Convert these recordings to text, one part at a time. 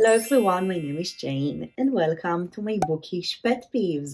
Hello everyone, my name is Jane and welcome to my Bookish Pet Peeves.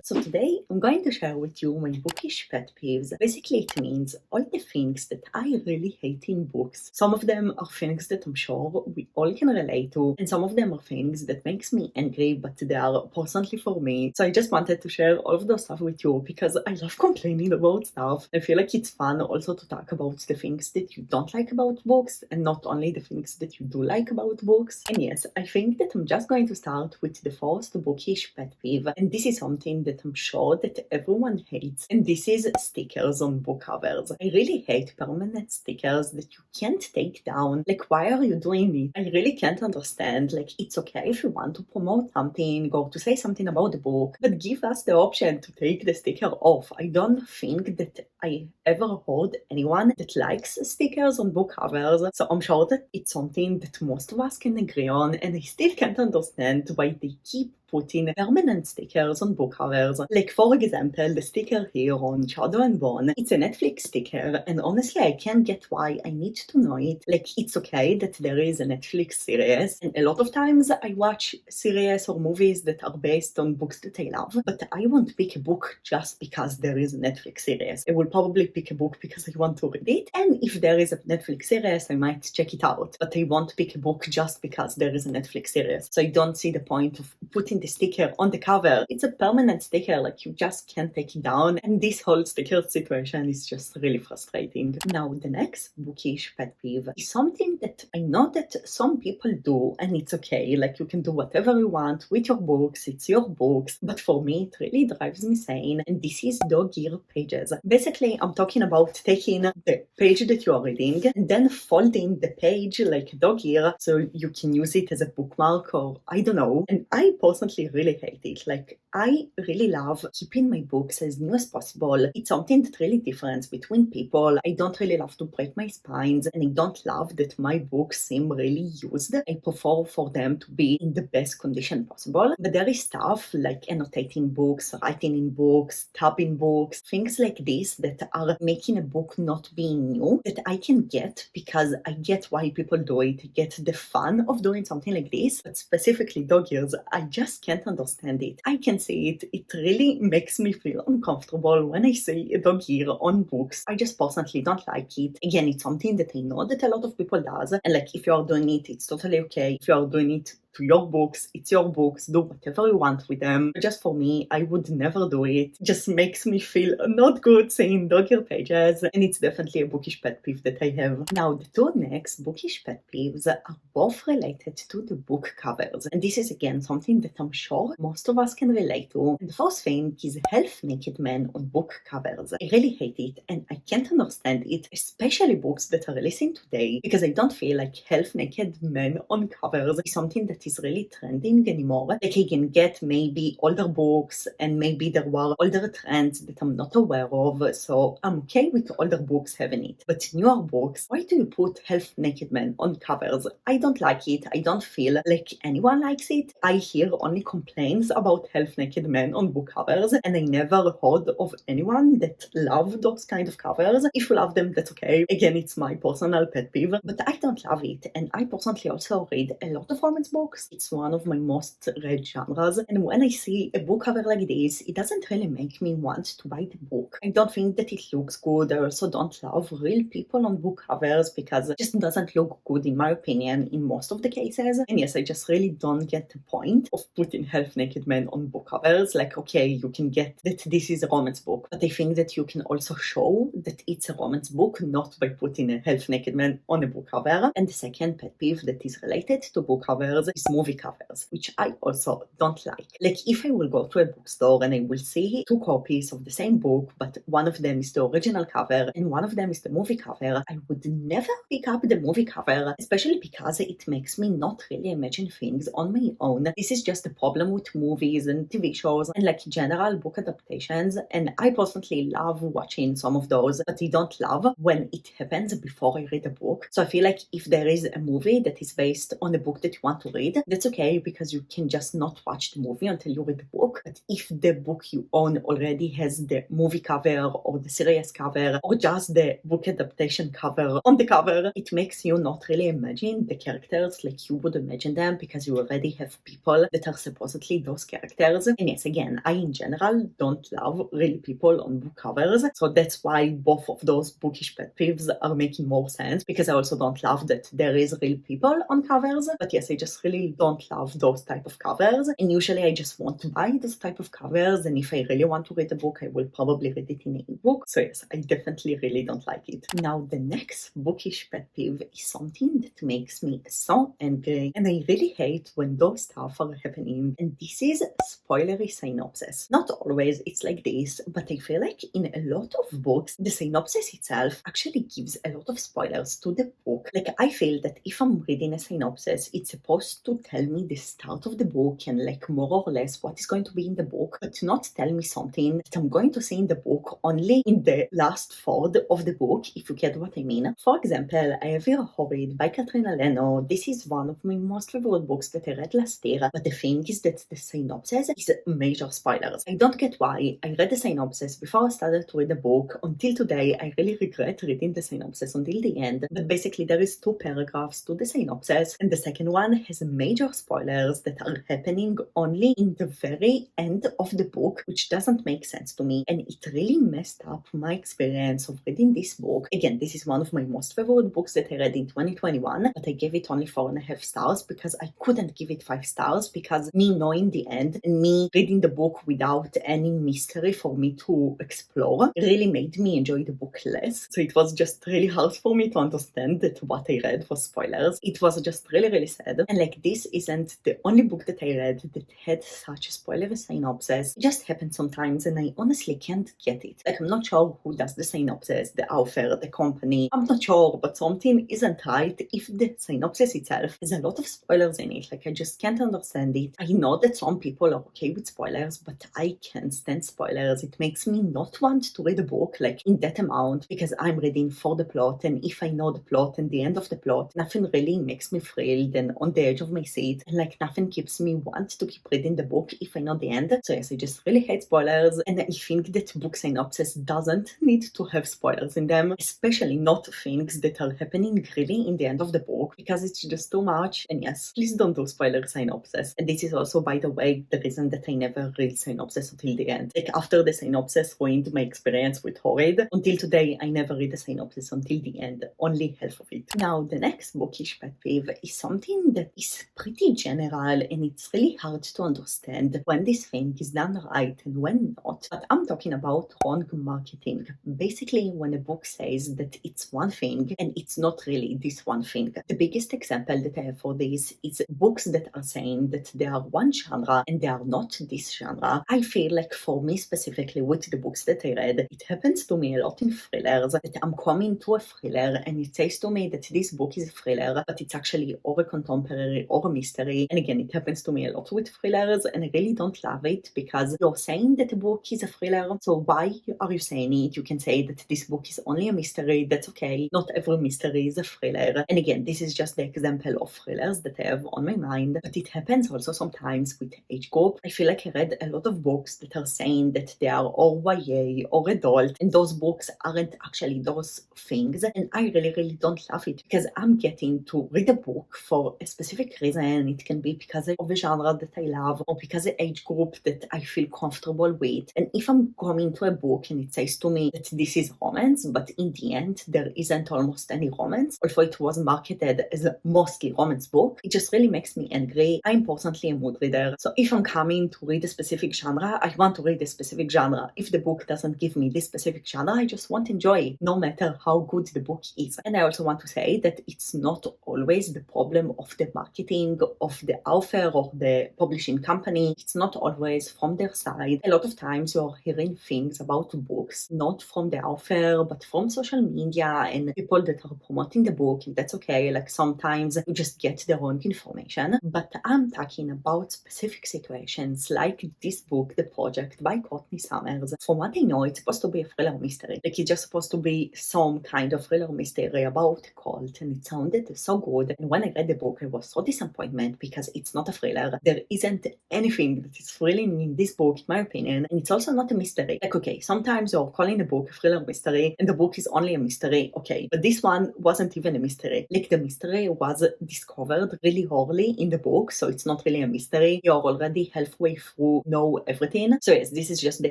So today I'm going to share with you my bookish pet peeves. Basically it means all the things that I really hate in books. Some of them are things that I'm sure we all can relate to, and some of them are things that makes me angry, but they are personally for me. So I just wanted to share all of those stuff with you because I love complaining about stuff. I feel like it's fun also to talk about the things that you don't like about books and not only the things that you do like about books. And yes, I think that I'm just going to start with the first bookish pet peeve, and this is something that I'm sure that everyone hates, and this is stickers on book covers. I really hate permanent stickers that you can't take down. Like, why are you doing it? I really can't understand. Like, it's okay if you want to promote something or to say something about the book, but give us the option to take the sticker off. I don't think that I ever heard anyone that likes stickers on book covers, so I'm sure that it's something that most of us can agree on, and I still can't understand why they keep putting permanent stickers on book covers. Like, for example, the sticker here on Shadow and Bone, it's a Netflix sticker, and honestly I can't get why I need to know it. Like, it's okay that there is a Netflix series, and a lot of times I watch series or movies that are based on books that I love, but I won't pick a book just because there is a Netflix series. I will probably pick a book because I want to read it, and if there is a Netflix series I might check it out, but I won't pick a book just because there is a Netflix series. So I don't see the point of putting the sticker on the cover. It's a permanent sticker, like you just can't take it down, and this whole sticker situation is just really frustrating. Now the next bookish pet peeve is something that I know that some people do, and it's okay, like you can do whatever you want with your books, it's your books, but for me it really drives me insane, and this is dog ear pages. Basically I'm talking about taking the page that you are reading and then folding the page like a dog ear so you can use it as a bookmark, or I don't know. And I personally really hate it. Like, I really love keeping my books as new as possible. It's something that really difference between people. I don't really love to break my spines, and I don't love that my books seem really used. I prefer for them to be in the best condition possible. But there is stuff like annotating books, writing in books, tabbing books, things like this that are making a book not being new that I can get, because I get why people do it. I get the fun of doing something like this, but specifically dog ears, I just can't understand it. I can see it. It really makes me feel uncomfortable when I see a dog ear on books. I just personally don't like it. Again, it's something that I know that a lot of people does, and like, if you are doing it, it's totally okay. If you are doing it to your books, it's your books, do whatever you want with them. But just for me, I would never do it. It just makes me feel not good seeing dog ear pages, and it's definitely a bookish pet peeve that I have. Now the two next bookish pet peeves are both related to the book covers, and this is again something that I'm sure most of us can relate to. And the first thing is half-naked men on book covers. I really hate it, and I can't understand it, especially books that are releasing today, because I don't feel like half-naked men on covers is something that is really trending anymore. Like, I can get maybe older books, and maybe there were older trends that I'm not aware of, so I'm okay with older books having it. But newer books, why do you put half-naked men on covers? I don't like it. I don't feel like anyone likes it. I hear only complaints about half-naked men on book covers, and I never heard of anyone that loved those kind of covers. If you love them, that's okay. Again, it's my personal pet peeve, but I don't love it. And I personally also read a lot of romance books. It's one of my most read genres, and when I see a book cover like this, it doesn't really make me want to buy the book. I don't think that it looks good. I also don't love real people on book covers because it just doesn't look good in my opinion in most of the cases. And yes, I just really don't get the point of putting half-naked men on book covers. Like, okay, you can get that this is a romance book, but I think that you can also show that it's a romance book not by putting a half-naked man on a book cover. And the second pet peeve that is related to book covers is movie covers, which I also don't like. Like, if I will go to a bookstore and I will see two copies of the same book, but one of them is the original cover and one of them is the movie cover, I would never pick up the movie cover, especially because it makes me not really imagine things on my own. This is just a problem with movies and TV shows and like general book adaptations, and I personally love watching some of those, but I don't love when it happens before I read a book. So I feel like if there is a movie that is based on a book that you want to read, side. That's okay because you can just not watch the movie until you read the book. But if the book you own already has the movie cover or the series cover or just the book adaptation cover on the cover, it makes you not really imagine the characters like you would imagine them because you already have people that are supposedly those characters. And yes, again, I in general don't love real people on book covers, so that's why both of those bookish pet peeves are making more sense, because I also don't love that there is real people on covers. But yes, I just really don't love those type of covers, and usually I just want to buy those type of covers, and if I really want to read a book, I will probably read it in an ebook. So yes, I definitely really don't like it. Now the next bookish pet peeve is something that makes me so angry, and I really hate when those stuff are happening, and this is spoilery synopsis. Not always it's like this, but I feel like in a lot of books, the synopsis itself actually gives a lot of spoilers to the book. Like, I feel that if I'm reading a synopsis, it's supposed to tell me the start of the book and like more or less what is going to be in the book, but not tell me something that I'm going to see in the book only in the last third of the book, if you get what I mean. For example, I have here Horrid by Katrina Leno. This is one of my most favorite books that I read last year, but the thing is that the synopsis is major spoilers. I don't get why. I read the synopsis before I started to read the book. Until today, I really regret reading the synopsis until the end, but basically there is 2 paragraphs to the synopsis, and the second one has major spoilers that are happening only in the very end of the book, which doesn't make sense to me, and it really messed up my experience of reading this book. Again, this is one of my most favorite books that I read in 2021, but I gave it only 4.5 stars because I couldn't give it 5 stars, because me knowing the end and me reading the book without any mystery for me to explore really made me enjoy the book less. So it was just really hard for me to understand that what I read was spoilers. It was just really, really sad. And like, this isn't the only book that I read that had such a spoiler synopsis. It just happens sometimes, and I honestly can't get it. Like, I'm not sure who does the synopsis, the author, the company. I'm not sure, but something isn't right if the synopsis itself has a lot of spoilers in it. Like, I just can't understand it. I know that some people are okay with spoilers, but I can't stand spoilers. It makes me not want to read a book like in that amount, because I'm reading for the plot, and if I know the plot and the end of the plot, nothing really makes me thrilled and on the edge of my seat, and like nothing keeps me want to keep reading the book if I know the end. So yes, I just really hate spoilers, and I think that book synopsis doesn't need to have spoilers in them, especially not things that are happening really in the end of the book, because it's just too much. And yes, please don't do spoiler synopsis. And this is also, by the way, the reason that I never read synopsis until the end. Like, after the synopsis ruined my experience with Horrid, until today I never read the synopsis until the end, only half of it. Now the next bookish pet peeve is something that is pretty general, and it's really hard to understand when this thing is done right and when not. But I'm talking about wrong marketing. Basically, when a book says that it's one thing and it's not really this one thing. The biggest example that I have for this is books that are saying that they are one genre and they are not this genre. I feel like, for me specifically, with the books that I read, it happens to me a lot in thrillers, that I'm coming to a thriller and it says to me that this book is a thriller, but it's actually or a contemporary or a mystery. And again, it happens to me a lot with thrillers, and I really don't love it, because you're saying that a book is a thriller, so why are you saying it? You can say that this book is only a mystery. That's okay. Not every mystery is a thriller. And again, this is just the example of thrillers that I have on my mind, but it happens also sometimes with age group. I feel like I read a lot of books that are saying that they are or YA or adult, and those books aren't actually those things, and I really, really don't love it, because I'm getting to read a book for a specific reason. It can be because of a genre that I love, or because of age group that I feel comfortable with. And if I'm coming to a book and it says to me that this is romance, but in the end there isn't almost any romance, although it was marketed as a mostly romance book, it just really makes me angry. I'm personally a mood reader, so if I'm coming to read a specific genre, I want to read a specific genre. If the book doesn't give me this specific genre, I just won't enjoy it, no matter how good the book is. And I also want to say that it's not always the problem of the marketing of the author or the publishing company. It's not always from their side. A lot of times you're hearing things about books not from the author, but from social media and people that are promoting the book, and that's okay. Like, sometimes you just get the wrong information. But I'm talking about specific situations like this book, The Project by Courtney Summers. From what I know, it's supposed to be a thriller mystery. Like, it's just supposed to be some kind of thriller mystery about a cult, and it sounded so good. And when I read the book, I was so disappointed disappointment because it's not a thriller. There isn't anything that is thrilling in this book, in my opinion, and it's also not a mystery. Like, okay, sometimes you're calling a book a thriller mystery, and the book is only a mystery, okay, but this one wasn't even a mystery. Like, the mystery was discovered really early in the book, so it's not really a mystery. You're already halfway through, know everything. So yes, this is just the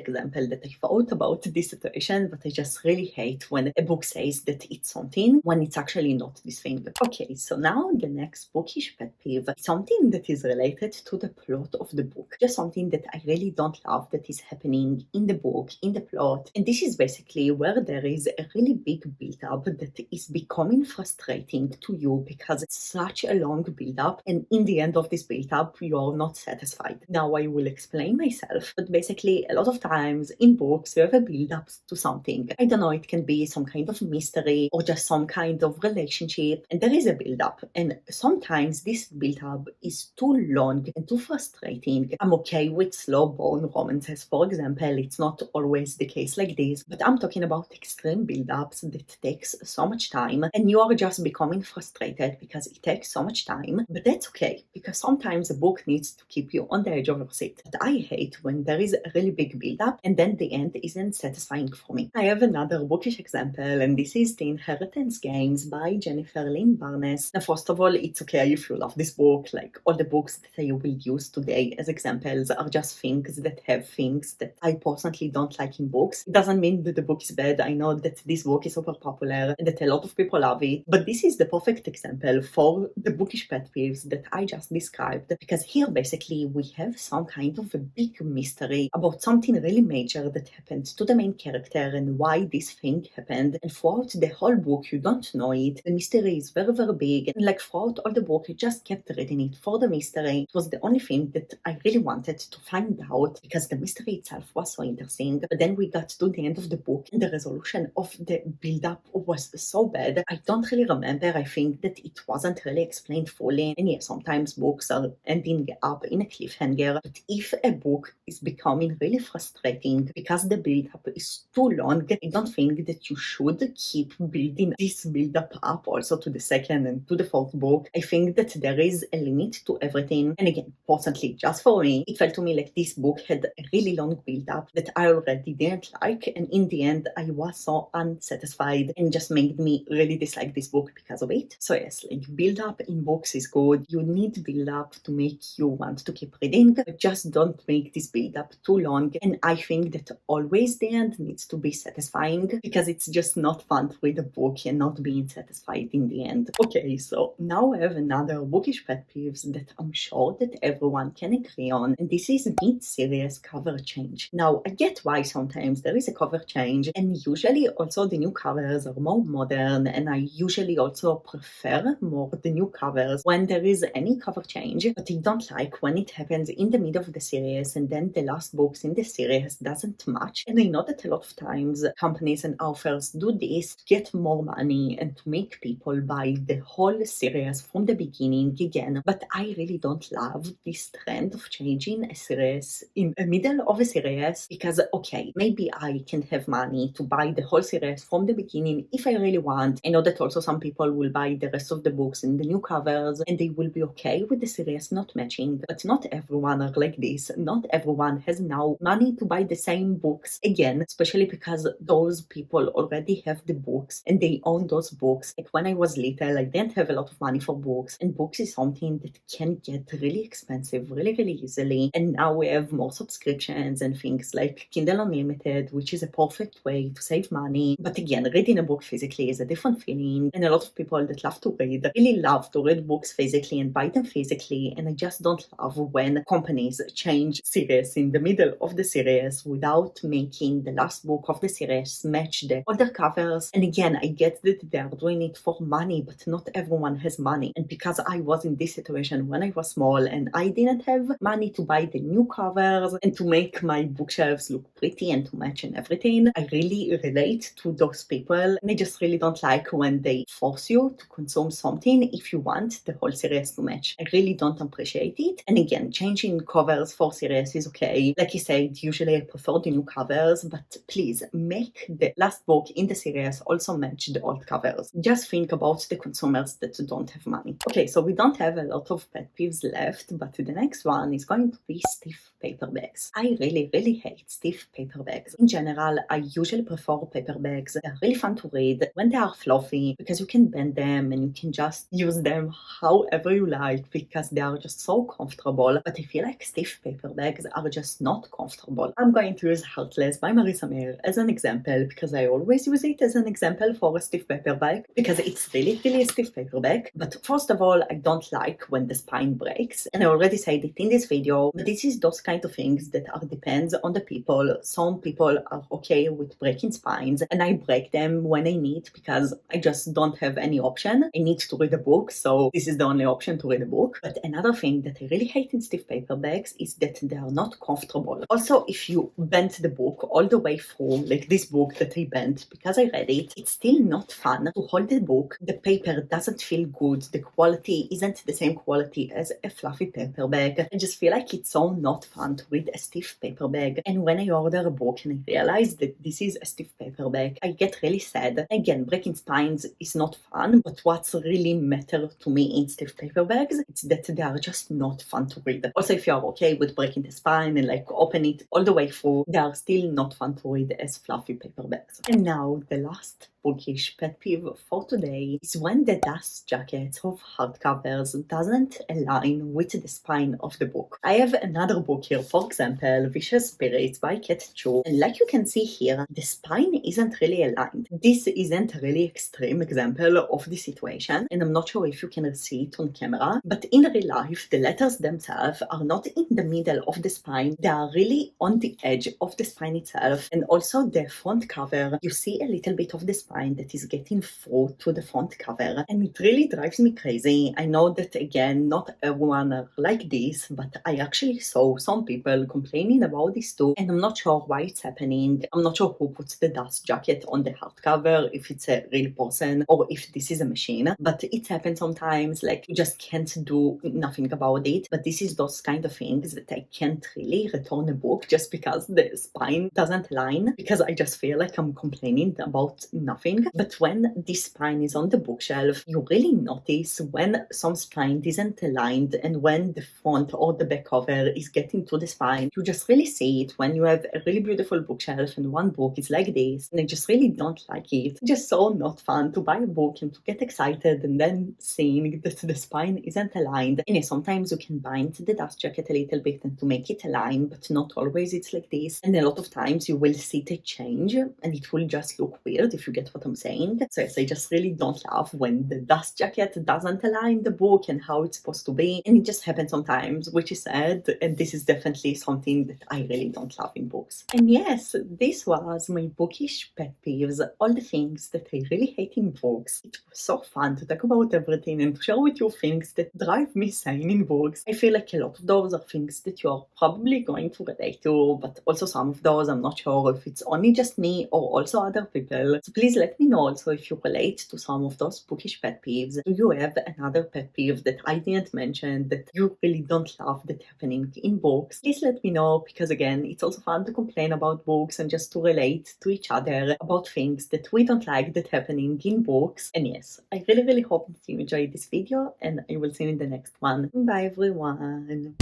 example that I thought about this situation, but I just really hate when a book says that it's something when it's actually not this thing. Okay, so now the next bookish pet peeve, something that is related to the plot of the book, just something that I really don't love that is happening in the book, in the plot, and this is basically where there is a really big build-up that is becoming frustrating to you because it's such a long build-up, and in the end of this build-up, you are not satisfied. Now I will explain myself, but basically a lot of times in books you have a build-up to something. I don't know, it can be some kind of mystery or just some kind of relationship, and there is a build-up, and sometimes this build-up is too long and too frustrating. I'm okay with slow-burn romances, for example. It's not always the case like this, but I'm talking about extreme build-ups that takes so much time, and you are just becoming frustrated because it takes so much time. But that's okay, because sometimes a book needs to keep you on the edge of your seat. But I hate when there is a really big build-up and then the end isn't satisfying for me. I have another bookish example, and this is The Inheritance Games by Jennifer Lynn Barnes. Now, first of all, it's okay if you love this book. Like, all the books that I will use today as examples are just things that have things that I personally don't like in books. It doesn't mean that the book is bad. I know that this book is super popular and that a lot of people love it, but this is the perfect example for the bookish pet peeves that I just described, because here basically we have some kind of a big mystery about something really major that happened to the main character and why this thing happened, and throughout the whole book you don't know it. The mystery is very, very big, and like throughout all the book I just kept reading it for the mystery. It was the only thing that I really wanted to find out because the mystery itself was so interesting. But then we got to the end of the book and the resolution of the build-up was so bad. I don't really remember. I think that it wasn't really explained fully, and yeah, sometimes books are ending up in a cliffhanger. But if a book is becoming really frustrating because the build-up is too long, I don't think that you should keep building this build-up up also to the second and to the fourth book. I think that there is a limit to everything. And again, personally, just for me, it felt to me like this book had a really long build-up that I already didn't like, and in the end I was so unsatisfied and just made me really dislike this book because of it. So yes, like, build-up in books is good. You need build-up to make you want to keep reading, but just don't make this build-up too long. And I think that always the end needs to be satisfying, because it's just not fun to read a book and not being satisfied in the end. Okay, so now I have another bookish pet peeves that I'm sure that everyone can agree on, and this is mid-series cover change. Now, I get why sometimes there is a cover change, and usually also the new covers are more modern, and I usually also prefer more the new covers when there is any cover change, but I don't like when it happens in the middle of the series and then the last books in the series doesn't match. And I know that a lot of times companies and authors do this to get more money and to make people buy the whole series from the beginning again, but I really don't love this trend of changing a series in the middle of a series, because okay, maybe I can have money to buy the whole series from the beginning if I really want. I know that also some people will buy the rest of the books in the new covers and they will be okay with the series not matching, but not everyone are like this. Not everyone has now money to buy the same books again, especially because those people already have the books and they own those books. Like, when I was little, I didn't have a lot of money for books, and books is something that can get really expensive really, really easily. And now we have more subscriptions and things like Kindle Unlimited, which is a perfect way to save money. But again, reading a book physically is a different feeling, and a lot of people that love to read really love to read books physically and buy them physically, and I just don't love when companies change series in the middle of the series without making the last book of the series match the older covers. And again, I get that they are doing it for money, but not everyone has money. And because I was in this situation when I was small and I didn't have money to buy the new covers and to make my bookshelves look pretty and to match and everything, I really relate to those people, and I just really don't like when they force you to consume something if you want the whole series to match. I really don't appreciate it. And again, changing covers for series is okay. Like I said, usually I prefer the new covers, but please make the last book in the series also match the old covers. Just think about the consumers that don't have money. Okay, so we we don't have a lot of pet peeves left, but the next one is going to be stiff paper bags. I really hate stiff paper bags. In general, I usually prefer paper bags. They're really fun to read when they are fluffy because you can bend them and you can just use them however you like because they are just so comfortable. But I feel like stiff paper bags are just not comfortable. I'm going to use Heartless by Marissa Mayer as an example because I always use it as an example for a stiff paper bag because it's really a stiff paper bag. But first of all, I don't like when the spine breaks, and I already said it in this video, but this is those kind of things that are depends on the people. Some people are okay with breaking spines, and I break them when I need because I just don't have any option. I need to read a book, so this is the only option to read a book. But another thing that I really hate in stiff paper bags is that they are not comfortable. Also, if you bend the book all the way through, like this book that I bent because I read it, it's still not fun to hold the book. The paper doesn't feel good. The quality isn't the same quality as a fluffy paper bag. I just feel like it's so not fun to read a stiff paper bag. And when I order a book and I realize that this is a stiff paper bag, I get really sad. Again, breaking spines is not fun, but what's really matter to me in stiff paper bags, it's that they are just not fun to read. Also, if you are okay with breaking the spine and like open it all the way through, they are still not fun to read as fluffy paper bags. And now the last Bookish pet peeve for today is when the dust jacket of hardcovers doesn't align with the spine of the book. I have another book here, for example, Vicious Spirits by Cat Chu, and like you can see here, the spine isn't really aligned. This isn't a really extreme example of the situation, and I'm not sure if you can see it on camera, but in real life, the letters themselves are not in the middle of the spine, they are really on the edge of the spine itself, and also the front cover, you see a little bit of the spine that is getting through to the front cover, and it really drives me crazy. I know that again, not everyone are like this, but I actually saw some people complaining about this too, and I'm not sure why it's happening. I'm not sure who puts the dust jacket on the hardcover, if it's a real person or if this is a machine, but it happens sometimes, like you just can't do nothing about it. But this is those kind of things that I can't really return a book just because the spine doesn't align, because I just feel like I'm complaining about nothing. But when this spine is on the bookshelf, you really notice when some spine isn't aligned and when the front or the back cover is getting to the spine. You just really see it when you have a really beautiful bookshelf and one book is like this, and I just really don't like it. It's just so not fun to buy a book and to get excited and then seeing that the spine isn't aligned. And yeah, sometimes you can bind the dust jacket a little bit and to make it align, but not always it's like this. And a lot of times you will see the change and it will just look weird, if you get what I'm saying. So yes, I just really don't love when the dust jacket doesn't align the book and how it's supposed to be, and it just happens sometimes, which is sad, and this is definitely something that I really don't love in books. And yes, this was my bookish pet peeves, all the things that I really hate in books. It was so fun to talk about everything and to share with you things that drive me sane in books. I feel like a lot of those are things that you are probably going to relate to, but also some of those I'm not sure if it's only just me or also other people. So please let me know also if you relate to some of those bookish pet peeves. Do you have another pet peeve that I didn't mention that you really don't love that happening in books? Please let me know, because again, it's also fun to complain about books and just to relate to each other about things that we don't like that happening in books. And yes, I really hope that you enjoyed this video, and I will see you in the next one. Bye everyone!